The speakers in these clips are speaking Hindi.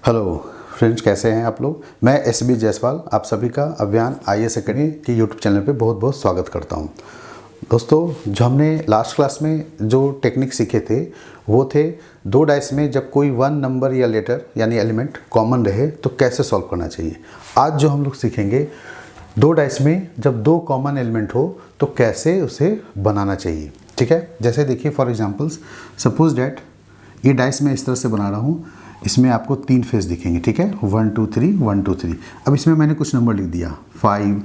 हेलो फ्रेंड्स, कैसे हैं आप लोग। मैं एसबी जायसवाल आप सभी का अभियान आईएएस एकेडमी के यूट्यूब चैनल पे बहुत बहुत स्वागत करता हूं। दोस्तों, जो हमने लास्ट क्लास में जो टेक्निक सीखे थे वो थे दो डाइस में जब कोई वन नंबर या लेटर यानी एलिमेंट कॉमन रहे तो कैसे सॉल्व करना चाहिए। आज जो हम लोग सीखेंगे दो डाइस में जब दो कॉमन एलिमेंट हो तो कैसे उसे बनाना चाहिए। ठीक है, जैसे देखिए फॉर एग्जांपल्स सपोज डैट ये डाइस मैं इस तरह से बना रहा हूँ। इसमें आपको तीन फेस दिखेंगे। ठीक है, 1 2 3 1 2 3। अब इसमें मैंने कुछ नंबर लिख दिया 5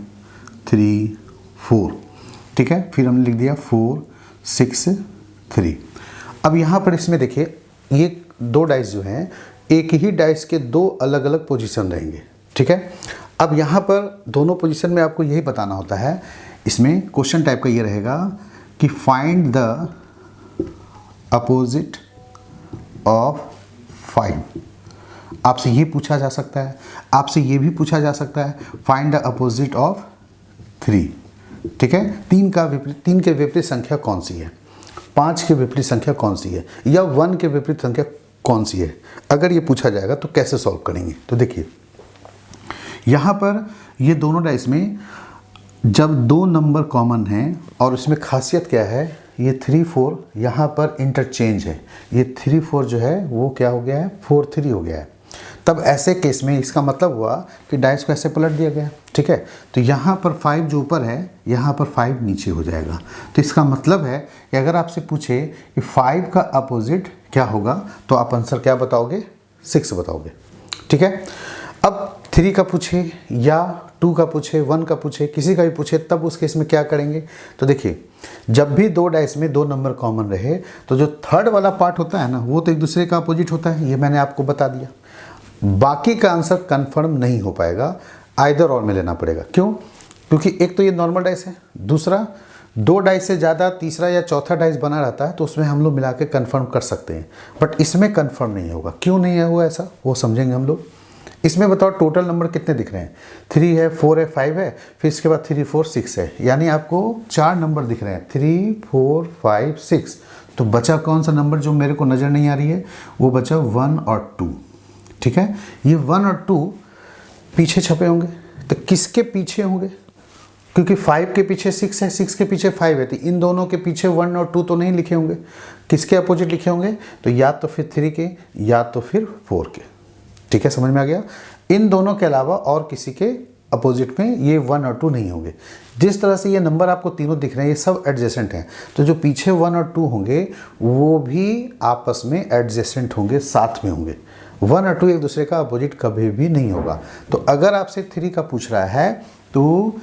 3 4। ठीक है, फिर हमने लिख दिया 4 6 3। अब यहाँ पर इसमें देखिए ये दो डाइस जो हैं एक ही डाइस के दो अलग अलग पोजीशन रहेंगे। ठीक है, अब यहाँ पर दोनों पोजीशन में आपको यही बताना होता है। इसमें क्वेश्चन टाइप का ये रहेगा कि फाइंड द अपोजिट ऑफ 5। आपसे ये पूछा जा सकता है, आपसे ये भी पूछा जा सकता है फाइंड द अपोजिट ऑफ 3। ठीक है, तीन के विपरीत संख्या कौन सी है, 5 के विपरीत संख्या कौन सी है, या 1 के विपरीत संख्या कौन सी है। अगर ये पूछा जाएगा तो कैसे सॉल्व करेंगे। तो देखिए यहाँ पर ये दोनों डाइस में जब दो नंबर कॉमन हैं और उसमें खासियत क्या है, ये 3 4 यहाँ पर इंटरचेंज है। ये 3 4 जो है वो क्या हो गया है 4 3 हो गया है। तब ऐसे केस में इसका मतलब हुआ कि डाइस को ऐसे पलट दिया गया। ठीक है, तो यहाँ पर 5 जो ऊपर है यहाँ पर 5 नीचे हो जाएगा। तो इसका मतलब है कि अगर आपसे पूछे कि 5 का अपोजिट क्या होगा तो आप आंसर क्या बताओगे, 6 बताओगे। ठीक है, अब 3 का पूछे या 2 का पूछे, 1 का पूछे, किसी का भी पूछे तब उस केस में क्या करेंगे। तो देखिए जब भी दो डाइस में दो नंबर कॉमन रहे तो जो थर्ड वाला पार्ट होता है ना वो तो एक दूसरे का अपोजिट होता है, ये मैंने आपको बता दिया। बाकी का आंसर कंफर्म नहीं हो पाएगा, आइदर और में लेना पड़ेगा। क्यों? क्योंकि एक तो ये नॉर्मल डाइस है, दूसरा दो डाइस से ज़्यादा तीसरा या चौथा डाइस बना रहता है तो उसमें हम लोग मिला के कन्फर्म कर सकते हैं, बट इसमें कन्फर्म नहीं होगा। क्यों नहीं है हुआ ऐसा वो समझेंगे हम लोग। इसमें बताओ टोटल नंबर कितने दिख रहे हैं, 3 है 4 है 5 है, फिर इसके बाद 3 4 6 है, यानी आपको 4 नंबर दिख रहे हैं 3 4 5 6। तो बचा कौन सा नंबर जो मेरे को नज़र नहीं आ रही है, वो बचा 1 और 2। ठीक है, ये 1 और 2 पीछे छपे होंगे। तो किसके पीछे होंगे, क्योंकि 5 के पीछे 6 है, 6 के पीछे 5 है, तो इन दोनों के पीछे 1 और 2 तो नहीं लिखे होंगे। किसके अपोजिट लिखे होंगे, तो या तो फिर 3 के या तो फिर 4 के। ठीक है, समझ में आ गया। इन दोनों के अलावा और किसी के अपोजिट में ये 1 और 2 नहीं होंगे। जिस तरह से ये नंबर आपको तीनों दिख रहे हैं ये सब एडजेसेंट हैं, तो जो पीछे 1 और 2 होंगे वो भी आपस में एडजेसेंट होंगे, साथ में होंगे। 1 और 2 एक दूसरे का अपोजिट कभी भी नहीं होगा। तो अगर आपसे 3 का पूछ रहा है तो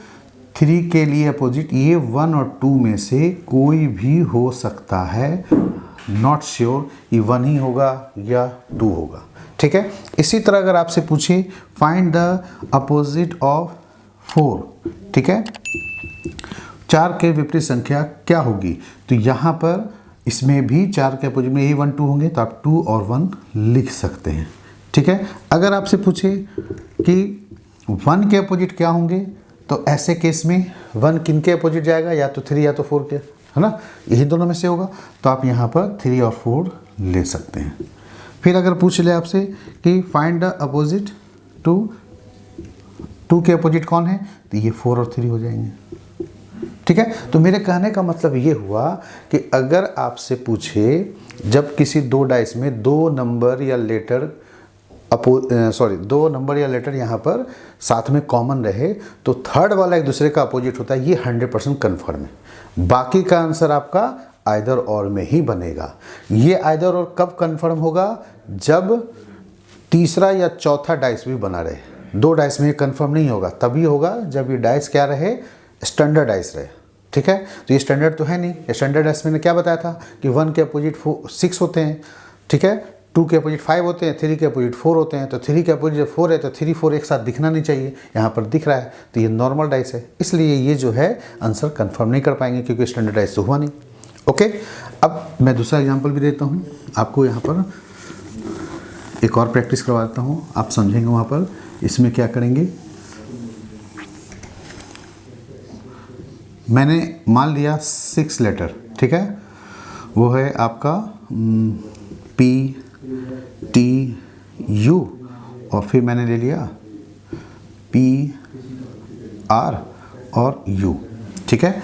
3 के लिए अपोजिट ये 1 और 2 में से कोई भी हो सकता है। नॉट श्योर ये 1 ही होगा या 2 होगा। ठीक है, इसी तरह अगर आपसे पूछे फाइंड द अपोजिट ऑफ 4, ठीक है, 4 के विपरीत संख्या क्या होगी, तो यहाँ पर इसमें भी 4 के अपोजिट में ये 1 2 होंगे तो आप 2 और 1 लिख सकते हैं। ठीक है, अगर आपसे पूछे कि 1 के अपोजिट क्या होंगे तो ऐसे केस में 1 किन के अपोजिट जाएगा, या तो 3 या तो 4 के, है ना, यही दोनों में से होगा। तो आप यहाँ पर 3 और 4 ले सकते हैं। फिर अगर पूछ ले आपसे कि फाइंड द अपोजिट 2 के अपोजिट कौन है, तो ये 4 और 3 हो जाएंगे। ठीक है, तो मेरे कहने का मतलब ये हुआ कि अगर आपसे पूछे जब किसी दो डाइस में दो नंबर या लेटर यहाँ पर साथ में कॉमन रहे तो थर्ड वाला एक दूसरे का अपोजिट होता है, ये 100% कन्फर्म है। बाकी का आंसर आपका आइदर और में ही बनेगा। ये आइदर और कब कंफर्म होगा, जब तीसरा या चौथा डाइस भी बना रहे। दो डाइस में ये कंफर्म नहीं होगा, तभी होगा जब ये डाइस क्या रहे, स्टैंडर्ड डाइस रहे। ठीक है, तो ये स्टैंडर्ड तो है नहीं। स्टैंडर्ड डाइस मैंने क्या बताया था कि 1 के अपोजिट 6 होते हैं। ठीक है, 2 के अपोजिट 5 होते हैं, 3 के अपोजिट 4 होते हैं। तो 3 के अपोजिट 4 है तो 3 4 एक साथ दिखना नहीं चाहिए, यहाँ पर दिख रहा है, तो ये नॉर्मल डाइस है, इसलिए ये जो है आंसर कंफर्म नहीं कर पाएंगे क्योंकि स्टैंडर्ड डाइस तो हुआ नहीं। ओके, अब मैं दूसरा एग्जांपल भी देता हूँ आपको। यहाँ पर एक और प्रैक्टिस करवा देता हूँ, आप समझेंगे वहाँ पर। इसमें क्या करेंगे, मैंने मान लिया 6 लेटर। ठीक है, वो है आपका P T U और फिर मैंने ले लिया P R और U, ठीक है।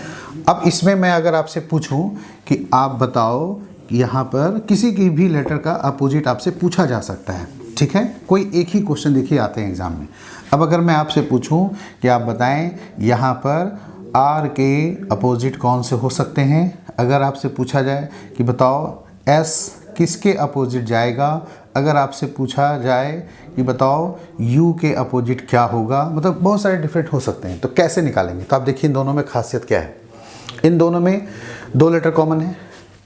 अब इसमें मैं अगर आपसे पूछूं कि आप बताओ कि यहाँ पर किसी की भी लेटर का अपोजिट आपसे पूछा जा सकता है, ठीक है। कोई एक ही क्वेश्चन देखिए आते हैं एग्ज़ाम में। अब अगर मैं आपसे पूछूं कि आप बताएं यहाँ पर R के अपोजिट कौन से हो सकते हैं, अगर आपसे पूछा जाए कि बताओ S किसके अपोजिट जाएगा, अगर आपसे पूछा जाए कि बताओ U के अपोजिट क्या होगा, मतलब बहुत सारे डिफरेंट हो सकते हैं। तो कैसे निकालेंगे, तो आप देखिए इन दोनों में खासियत क्या है। इन दोनों में दो लेटर कॉमन है,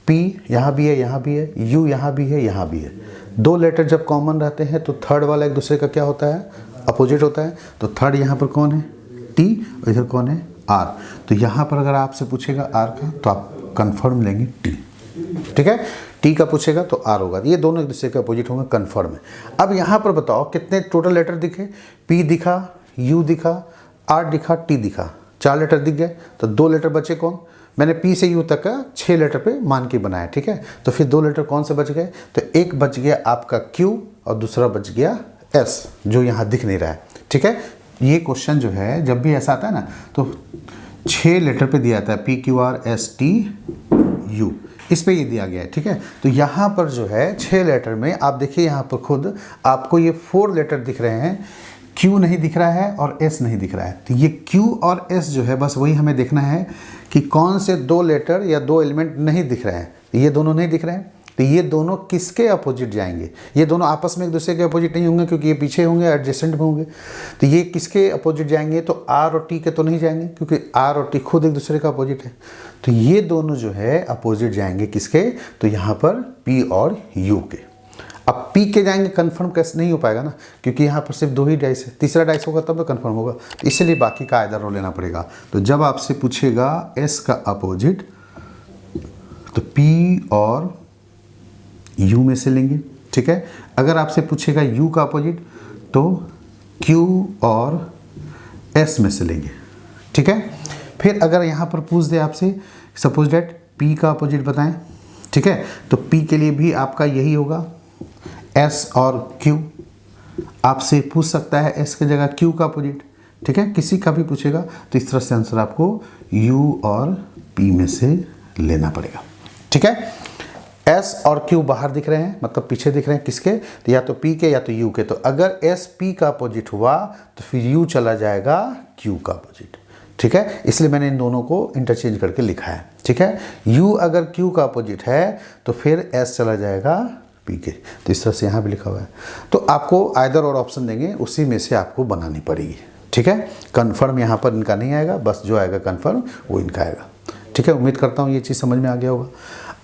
P यहाँ भी है, यहाँ भी है, U यहाँ भी है, यहाँ भी है। दो लेटर जब कॉमन रहते हैं तो थर्ड वाला एक दूसरे का क्या होता है, अपोजिट होता है। तो थर्ड यहाँ पर कौन है, T, और इधर कौन है, R। तो यहाँ पर अगर आपसे पूछेगा R का तो आप कंफर्म लेंगे T, ठीक है। T का पूछेगा तो R होगा। ये दोनों एक दूसरे के अपोजिट होंगे, कंफर्म है। अब यहाँ पर बताओ कितने टोटल लेटर दिखे, P दिखा, U दिखा, R दिखा, T दिखा, 4 लेटर दिख गए। तो 2 लेटर बचे कौन, मैंने P से U तक का 6 लेटर पे मान के बनाया, ठीक है। तो फिर 2 लेटर कौन से बच गए, तो एक बच गया आपका Q और दूसरा बच गया S, जो यहाँ दिख नहीं रहा है, ठीक है। ये क्वेश्चन जो है जब भी ऐसा आता है ना तो 6 लेटर पे दिया जाता है, P Q R S T U, इस पे ये दिया गया है, ठीक है। तो यहाँ पर जो है 6 लेटर में आप देखिए यहाँ पर खुद आपको ये 4 लेटर दिख रहे हैं, Q नहीं दिख रहा है और S नहीं दिख रहा है। तो ये Q और S जो है बस वही हमें देखना है कि कौन से 2 लेटर या 2 एलिमेंट नहीं दिख रहे हैं। तो ये दोनों नहीं दिख रहे हैं, तो ये दोनों किसके अपोजिट जाएंगे, ये दोनों आपस में एक दूसरे के अपोजिट नहीं होंगे क्योंकि ये पीछे होंगे, एडजेसेंट में होंगे। तो ये किसके अपोजिट जाएंगे, तो R और T के तो नहीं जाएंगे क्योंकि R और T खुद एक दूसरे का अपोजिट है। तो ये दोनों जो है अपोजिट जाएंगे किसके, तो यहाँ पर P और U के। अब P के जाएंगे, कंफर्म कैसे नहीं हो पाएगा ना, क्योंकि यहाँ पर सिर्फ 2 ही डाइस है, तीसरा डाइस होगा तब तो कंफर्म होगा। तो इसलिए बाकी का आइदर रो लेना पड़ेगा। तो जब आपसे पूछेगा S का अपोजिट तो P और U में से लेंगे, ठीक है। अगर आपसे पूछेगा U का अपोजिट तो Q और S में से लेंगे, ठीक है। फिर अगर यहाँ पर पूछ दे आपसे सपोज डेट P का अपोजिट बताएं, ठीक है, तो P के लिए भी आपका यही होगा S और Q। आपसे पूछ सकता है S की जगह Q का अपोजिट, ठीक है, किसी का भी पूछेगा तो इस तरह से आंसर आपको U और P में से लेना पड़ेगा, ठीक है। S और Q बाहर दिख रहे हैं, मतलब पीछे दिख रहे हैं किसके, तो या तो P के या तो U के। तो अगर S P का अपोजिट हुआ तो फिर U चला जाएगा Q का अपोजिट, ठीक है। इसलिए मैंने इन दोनों को इंटरचेंज करके लिखा है, ठीक है। U अगर Q का अपोजिट है तो फिर S चला जाएगा P के। तो इस तरह से यहाँ भी लिखा हुआ है। तो आपको आइदर और ऑप्शन देंगे, उसी में से आपको बनानी पड़ेगी, ठीक है। कन्फर्म यहाँ पर इनका नहीं आएगा, बस जो आएगा कन्फर्म वो इनका आएगा, ठीक है। उम्मीद करता हूँ ये चीज़ समझ में आ गया होगा।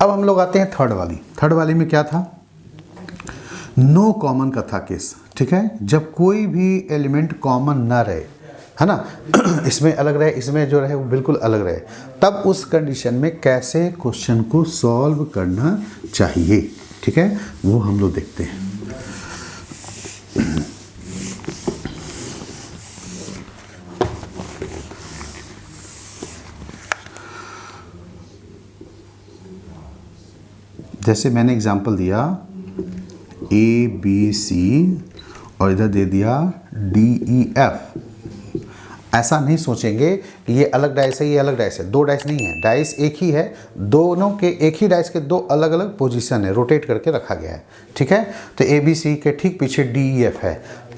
अब हम लोग आते हैं थर्ड वाली। थर्ड वाली में क्या था, नो कॉमन का था केस, ठीक है। जब कोई भी एलिमेंट कॉमन ना रहे, है ना, इसमें अलग रहे, इसमें जो रहे वो बिल्कुल अलग रहे, तब उस कंडीशन में कैसे क्वेश्चन को सॉल्व करना चाहिए, ठीक है, वो हम लोग देखते हैं। जैसे मैंने एग्जांपल दिया ABC और इधर दे दिया DEF। ऐसा नहीं सोचेंगे कि ये अलग डाइस है, ये अलग डाइस है। 2 डाइस नहीं है, डाइस एक ही है, दोनों के एक ही डाइस के 2 अलग अलग पोजीशन है, रोटेट करके रखा गया है, ठीक है। तो ABC के ठीक पीछे DEF है,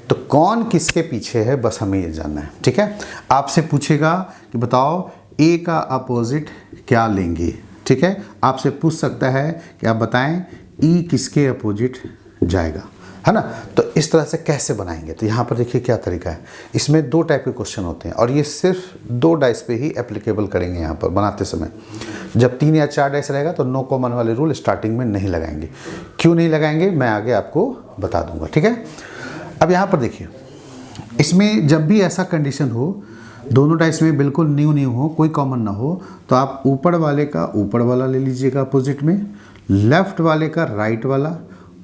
तो कौन किसके पीछे है बस हमें ये जानना है, ठीक है। आपसे पूछेगा कि बताओ A का अपोजिट क्या लेंगे, ठीक है। आपसे पूछ सकता है कि आप बताएं E किसके अपोजिट जाएगा, है ना। तो इस तरह से कैसे बनाएंगे, तो यहाँ पर देखिए क्या तरीका है। इसमें 2 टाइप के क्वेश्चन होते हैं और ये सिर्फ 2 डाइस पे ही एप्लीकेबल करेंगे यहाँ पर बनाते समय। जब 3 या 4 डाइस रहेगा तो नो कॉमन वाले रूल स्टार्टिंग में नहीं लगाएंगे। क्यों नहीं लगाएंगे मैं आगे आपको बता दूंगा, ठीक है। अब यहाँ पर देखिए, इसमें जब भी ऐसा कंडीशन हो, दोनों डाइस में बिल्कुल न्यू हो, कोई कॉमन ना हो, तो आप ऊपर वाले का ऊपर वाला ले लीजिएगा अपोजिट में, लेफ्ट वाले का राइट वाला,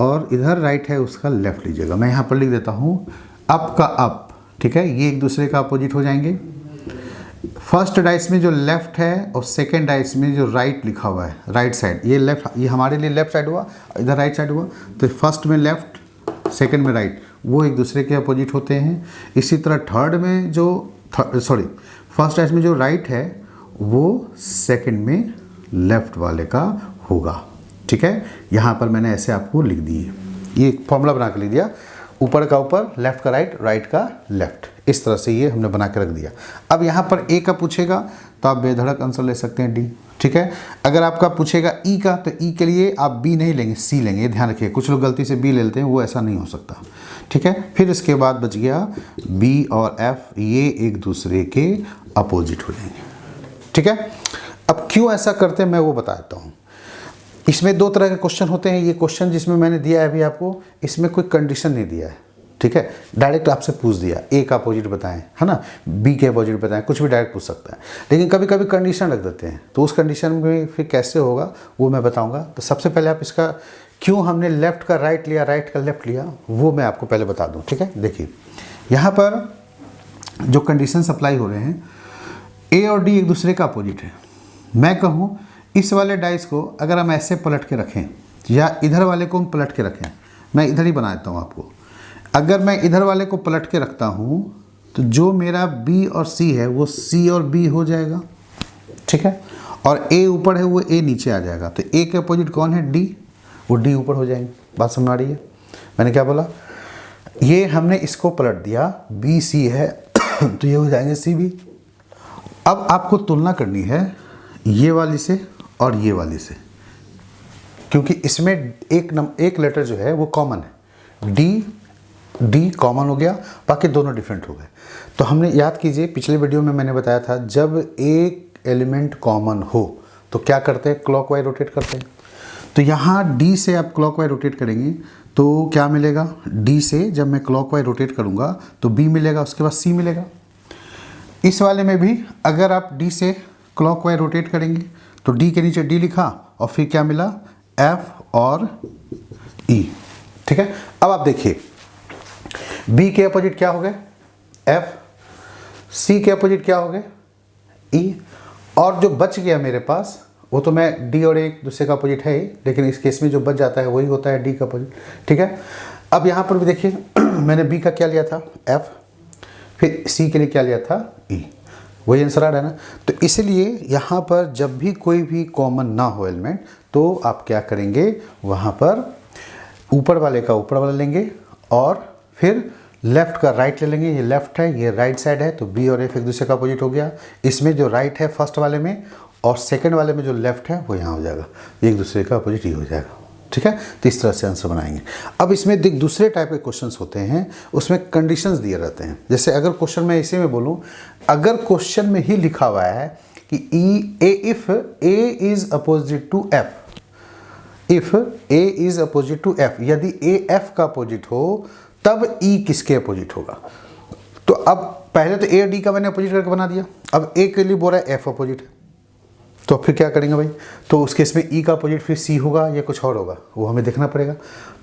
और इधर राइट है उसका लेफ्ट लीजिएगा। मैं यहाँ पर लिख देता हूँ अप का अप, ठीक है, ये एक दूसरे का अपोजिट हो जाएंगे। फर्स्ट डाइस में जो लेफ्ट है और सेकेंड डाइस में जो राइट लिखा हुआ है, राइट साइड, ये लेफ्ट, ये हमारे लिए लेफ्ट साइड हुआ, इधर राइट साइड हुआ। तो फर्स्ट में लेफ्ट, सेकेंड में राइट, वो एक दूसरे के अपोजिट होते हैं। इसी तरह थर्ड में जो फर्स्ट एच में जो राइट है वो सेकंड में लेफ्ट वाले का होगा। ठीक है, यहाँ पर मैंने ऐसे आपको लिख दिए, ये एक फॉर्मूला बना के लिख दिया, ऊपर का ऊपर, लेफ्ट का राइट, राइट का लेफ्ट, इस तरह से ये हमने बना के रख दिया। अब यहाँ पर ए का पूछेगा तो आप बेधड़क आंसर ले सकते हैं डी। ठीक है, अगर आपका पूछेगा ई का तो ई के लिए आप बी नहीं लेंगे, सी लेंगे। ध्यान रखिए, कुछ लोग गलती से बी ले लेते हैं, वो ऐसा नहीं हो सकता। ठीक है, फिर इसके बाद बच गया बी और एफ, ये एक दूसरे के अपोजिट हो जाएंगे। ठीक है, अब क्यों ऐसा करते हैं मैं वो बता देता हूँ। इसमें दो तरह के क्वेश्चन होते हैं। ये क्वेश्चन जिसमें मैंने दिया है अभी आपको, इसमें कोई कंडीशन नहीं दिया है। ठीक है, डायरेक्ट आपसे पूछ दिया ए का अपोजिट बताएं, है ना, बी के अपोजिट बताएं, कुछ भी डायरेक्ट पूछ सकता है। लेकिन कभी कभी कंडीशन रख देते हैं, तो उस कंडीशन में फिर कैसे होगा वो मैं बताऊंगा। तो सबसे पहले आप इसका क्यों हमने लेफ्ट का राइट लिया, राइट का लेफ्ट लिया, वो मैं आपको पहले बता दूँ। ठीक है, देखिए यहाँ पर जो कंडीशन अप्लाई हो रहे हैं, ए और डी एक दूसरे का अपोजिट है। मैं कहूँ इस वाले डाइस को अगर हम ऐसे पलट के रखें या इधर वाले को हम पलट के रखें, मैं इधर ही बना देता हूँ आपको। अगर मैं इधर वाले को पलट के रखता हूँ तो जो मेरा बी और सी है वो सी और बी हो जाएगा। ठीक है, और ए ऊपर है वो ए नीचे आ जाएगा। तो ए के अपोजिट कौन है, डी, वो डी ऊपर हो जाएंगे। बात समझ आ रही है, मैंने क्या बोला, ये हमने इसको पलट दिया, बी सी है तो ये हो जाएंगे सी बी। अब आपको तुलना करनी है ये वाली से और ये वाली से, क्योंकि इसमें एक लेटर जो है वो कॉमन है, डी कॉमन हो गया, बाकी दोनों डिफरेंट हो गए। तो हमने याद कीजिए पिछले वीडियो में मैंने बताया था, जब एक एलिमेंट कॉमन हो तो क्या करते हैं, क्लॉकवाइज रोटेट करते हैं। तो यहाँ डी से आप क्लॉकवाइज रोटेट करेंगे तो क्या मिलेगा, डी से जब मैं क्लॉकवाइज रोटेट करूँगा तो बी मिलेगा, उसके बाद सी मिलेगा। इस वाले में भी अगर आप डी से क्लॉकवाइज रोटेट करेंगे तो डी के नीचे डी लिखा और फिर क्या मिला, एफ और ई। ठीक है, अब आप देखिए बी के अपोजिट क्या हो गए, एफ, सी के अपोजिट क्या हो गए, ई, और जो बच गया मेरे पास वो तो मैं डी और एक दूसरे का अपोजिट है ही, लेकिन इस केस में जो बच जाता है वही होता है डी का अपोजिट। ठीक है, अब यहाँ पर भी देखिए मैंने बी का क्या लिया था, एफ, फिर सी के लिए क्या लिया था, ई, वही आंसर आ रहा है ना। तो इसलिए यहाँ पर जब भी कोई भी कॉमन ना हो एलिमेंट तो आप क्या करेंगे, वहाँ पर ऊपर वाले का ऊपर वाला लेंगे और फिर लेफ्ट का राइट ले लेंगे। ये लेफ्ट है, ये राइट साइड है, तो बी और एफ एक दूसरे का अपोजिट हो गया। इसमें जो राइट है फर्स्ट वाले में और सेकंड वाले में जो लेफ्ट है वो यहाँ हो जाएगा, एक दूसरे का अपोजिट ही हो जाएगा। ठीक है, तो इस तरह से आंसर बनाएंगे। अब इसमें दूसरे टाइप के क्वेश्चंस होते हैं, उसमें कंडीशंस दिए रहते हैं। जैसे अगर क्वेश्चन में इसी में बोलूँ, अगर क्वेश्चन में ही लिखा हुआ है कि if A is opposite to F, if A is opposite to F, यदि ए एफ का अपोजिट हो तब ई किसके अपोजिट होगा। तो अब पहले तो ए और डी का मैंने अपोजिट करके बना दिया, अब ए के लिए बोल रहा है एफ अपोजिट है, तो फिर क्या करेंगे भाई, तो उस केस में ई का अपोजिट फिर सी होगा या कुछ और होगा, वो हमें देखना पड़ेगा।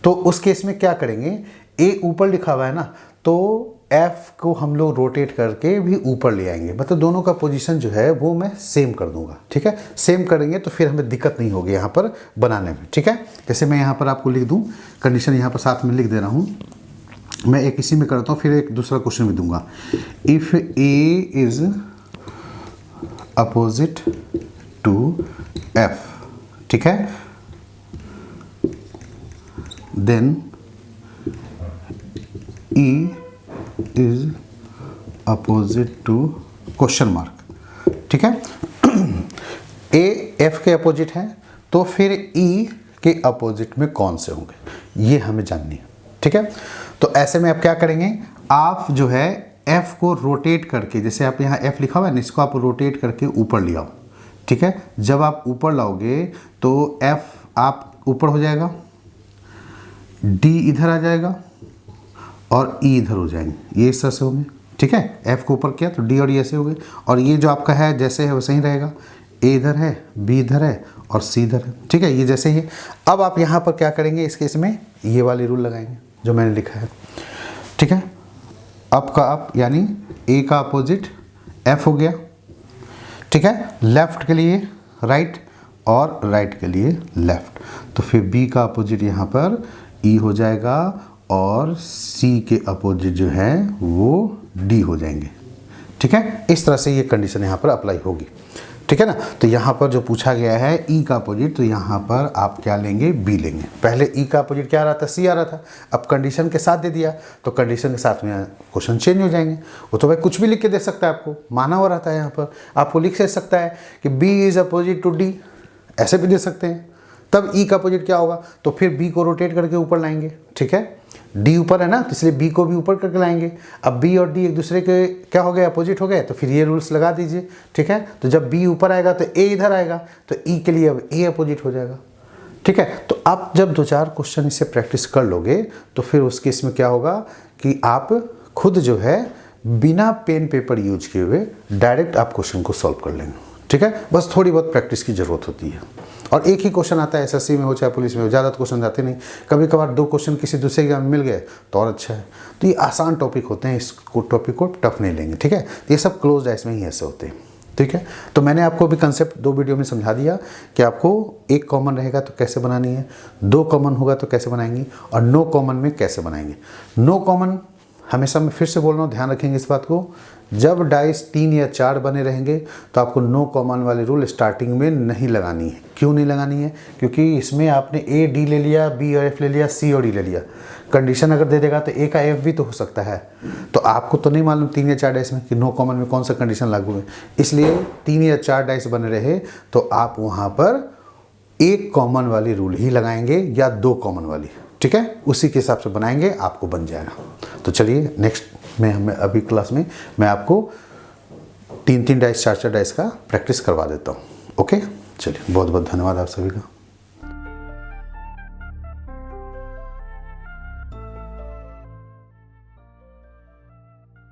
तो उस केस में क्या करेंगे, ए ऊपर लिखा हुआ है ना, तो एफ को हम लोग रोटेट करके भी ऊपर ले आएंगे, मतलब दोनों का पोजीशन जो है वो मैं सेम कर दूंगा। ठीक है, सेम करेंगे तो फिर हमें दिक्कत नहीं होगी यहाँ पर बनाने में। ठीक है, जैसे मैं यहाँ पर आपको लिख दूँ, कंडीशन यहाँ पर साथ में लिख दे रहा हूँ, मैं एक इसी में करता हूँ, फिर एक दूसरा क्वेश्चन भी दूंगा। If A is opposite to F, ठीक है, then E is opposite to question mark. ठीक है, ए एफ के अपोजिट है तो फिर ई के अपोजिट में कौन से होंगे, ये हमें जाननी है। ठीक है, तो ऐसे में आप क्या करेंगे, आप जो है एफ को रोटेट करके, जैसे आप यहाँ एफ लिखा हुआ है ना, इसको आप रोटेट करके ऊपर ले आओ। ठीक है, जब आप ऊपर लाओगे तो एफ आप ऊपर हो जाएगा, डी इधर आ जाएगा और ई इधर हो जाएंगे, ये इस तरह से होंगे। ठीक है, एफ को ऊपर किया तो डी और ई ऐसे हो गए, और ये जो आपका है जैसे है वैसे ही रहेगा, ए इधर है, बी इधर है और सी इधर है। ठीक है, ये जैसे ही है। अब आप यहाँ पर क्या करेंगे, इस केस में ये वाली रूल लगाएंगे जो मैंने लिखा है। ठीक है, अप का अप यानी ए का अपोजिट एफ हो गया। ठीक है, लेफ्ट के लिए राइट और राइट के लिए लेफ्ट, तो फिर बी का अपोजिट यहाँ पर ई हो जाएगा और सी के अपोजिट जो है वो डी हो जाएंगे। ठीक है, इस तरह से ये कंडीशन यहाँ पर अप्लाई होगी। ठीक है ना। तो यहाँ पर जो पूछा गया है ई का अपोजिट, तो यहाँ पर आप क्या लेंगे, बी लेंगे। पहले ई का अपोजिट क्या आ रहा था, सी आ रहा था। अब कंडीशन के साथ दे दिया तो कंडीशन के साथ में क्वेश्चन चेंज हो जाएंगे। वो तो भाई कुछ भी लिख के दे सकता है, आपको माना हुआ रहता है। यहाँ पर आपको लिख से सकता है कि B is opposite to D, ऐसे भी दे सकते हैं। तब ई का अपोजिट क्या होगा, तो फिर बी को रोटेट करके ऊपर लाएंगे। ठीक है, डी ऊपर है ना, तो इसलिए बी को भी ऊपर करके लाएंगे। अब बी और डी एक दूसरे के क्या हो गए, अपोजिट हो गए, तो फिर ये रूल्स लगा दीजिए। ठीक है, तो जब बी ऊपर आएगा तो ए इधर आएगा, तो ई के लिए अब ए अपोजिट हो जाएगा। ठीक है, तो आप जब 2-4 क्वेश्चन इससे प्रैक्टिस कर लोगे तो फिर उस केस में क्या होगा कि आप खुद जो है बिना पेन पेपर यूज किए हुए डायरेक्ट आप क्वेश्चन को सॉल्व कर लेंगे। ठीक है, बस थोड़ी बहुत प्रैक्टिस की ज़रूरत होती है। और एक ही क्वेश्चन आता है, एसएससी में हो चाहे पुलिस में हो, ज़्यादा क्वेश्चन जाते नहीं। कभी कभार 2 क्वेश्चन किसी दूसरे एग्जाम में मिल गए तो और अच्छा है। तो ये आसान टॉपिक होते हैं, इस टॉपिक को टफ नहीं लेंगे। ठीक है, ये सब क्लोज डाइस में ही ऐसे होते हैं। ठीक है, तो मैंने आपको भी कंसेप्ट 2 वीडियो में समझा दिया कि आपको एक कॉमन रहेगा तो कैसे बनानी है, 2 कॉमन होगा तो कैसे बनाएंगे, और नो कॉमन में कैसे बनाएंगे। नो कॉमन हमेशा मैं फिर से बोल रहा हूँ, ध्यान रखेंगे इस बात को, जब डाइस 3 या 4 बने रहेंगे तो आपको नो कॉमन वाली रूल स्टार्टिंग में नहीं लगानी है। क्यों नहीं लगानी है, क्योंकि इसमें आपने ए डी ले लिया, बी और एफ ले लिया, सी और डी ले लिया। कंडीशन अगर दे देगा तो ए का एफ भी तो हो सकता है, तो आपको तो नहीं मालूम 3 या 4 डाइस में कि नो कॉमन में कौन सा कंडीशन लागू है। इसलिए 3 या 4 डाइस बने रहे तो आप वहाँ पर एक कॉमन वाली रूल ही लगाएंगे या 2 कॉमन वाली। ठीक है, उसी के हिसाब से बनाएंगे, आपको बन जाएगा। तो चलिए नेक्स्ट में हमें अभी क्लास में मैं आपको 3-3 डाइस 4-4 डाइस का प्रैक्टिस करवा देता हूँ। ओके, चलिए बहुत बहुत धन्यवाद आप सभी का।